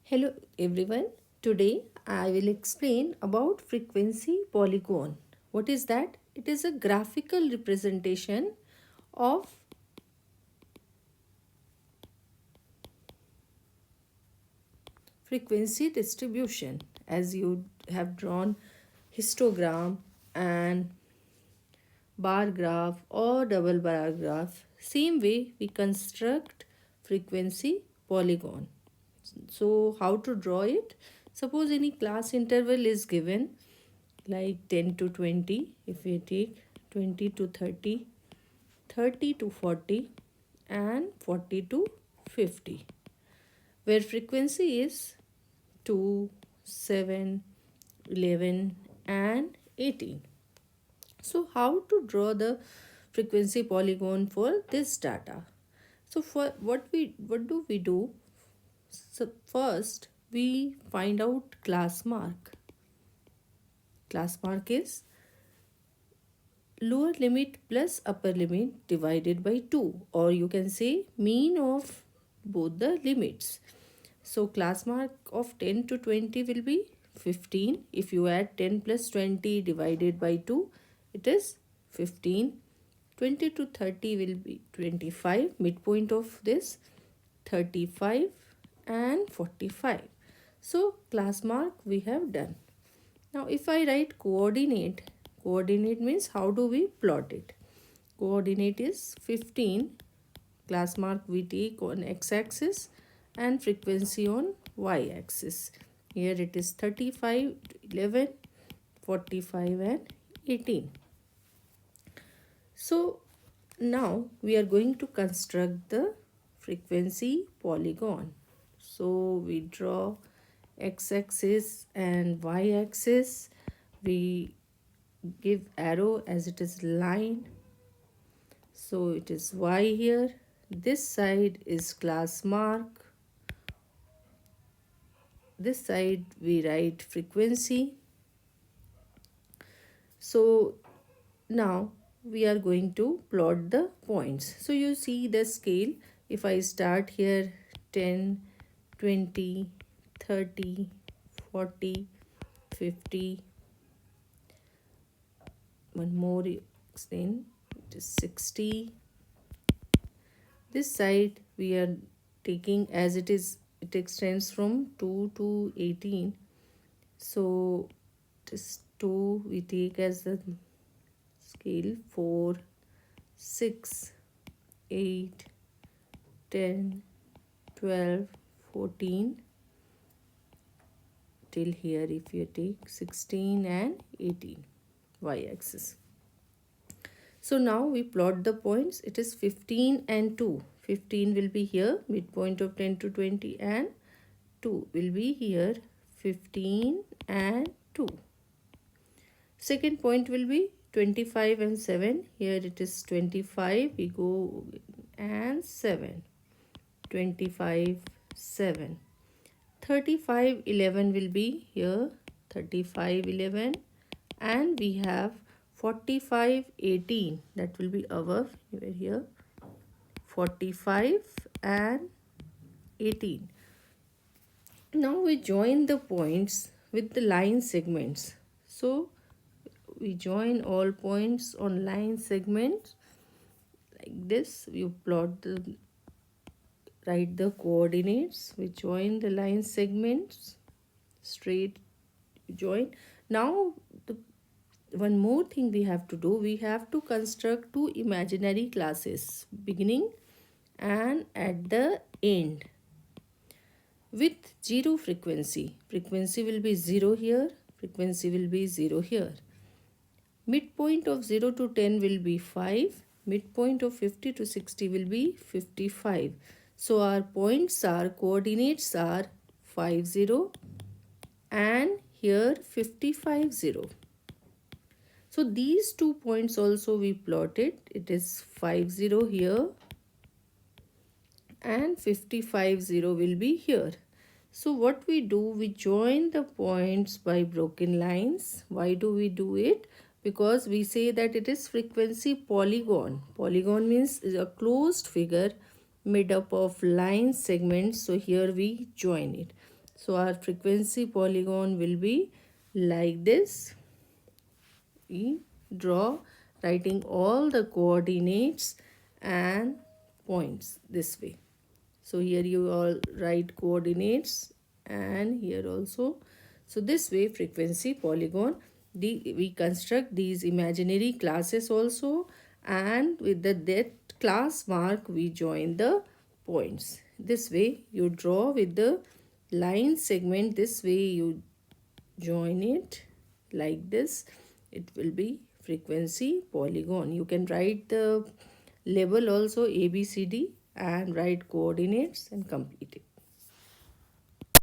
Hello everyone. Today I will explain about frequency polygon. What is that? It is a graphical representation of frequency distribution. As you have drawn histogram and bar graph or double bar graph, same way we construct frequency polygon. So how to draw it? Suppose any class interval is given like 10 to 20, if we take 20 to 30, 30 to 40 and 40 to 50, where frequency is 2, 7, 11 and 18. So how to draw the frequency polygon for this data? So for what do we do? So first we find out class mark. Class mark is lower limit plus upper limit divided by 2, or you can say mean of both the limits. So class mark of 10 to 20 will be 15. If you add 10 plus 20 divided by 2, it is 15. 20 to 30 will be 25. Midpoint of this 35 and 45. So class mark we have done. Now if I write coordinate, coordinate means how do we plot it? Coordinate is 15, class mark we take on x-axis and frequency on y-axis. Here it is 35, 11, 45 and 18. So now we are going to construct the frequency polygon. So we draw x-axis and y-axis. We give arrow as it is line. So it is y here. This side is class mark. This side we write frequency. So now we are going to plot the points. So you see the scale. If I start here 10, 20, 30, 40, 50, one more extend, it is 60. This side we are taking as it is, it extends from 2 to 18. So this 2 we take as the scale, 4, 6, 8, 10, 12, 14 till here. If you take 16 and 18 y-axis. So now we plot the points. It is 15 and 2. 15 will be here, midpoint of 10 to 20, and 2 will be here, 15 and 2. Second point will be 25 and 7. Here it is 25, we go and 7. 25, 7. 35, 11 will be here, 35, 11, and we have 45, 18. That will be our here, 45 and 18. Now we join the points with the line segments. So we join all points on line segments like this. You plot the, write the coordinates. We join the line segments straight, join. Now the one more thing we have to do, we have to construct two imaginary classes, beginning and at the end, with zero frequency. Frequency will be 0 here, frequency will be 0 here. Midpoint of 0 to 10 will be 5. Midpoint of 50 to 60 will be 55. So our points are, coordinates are 50 and here 55. So these 2 points also we plotted. It is 50 here and 55 will be here. So what we do, we join the points by broken lines. Why do we do it? Because we say that it is frequency polygon. Polygon means a closed figure made up of line segments. So here we join it. So our frequency polygon will be like this. We draw writing all the coordinates and points this way. So here you all write coordinates and here also. So this way frequency polygon, we construct these imaginary classes also, and with that class mark we join the points. This way you draw with the line segment, this way you join it like this. It will be frequency polygon. You can write the level also ABCD and write coordinates and complete it.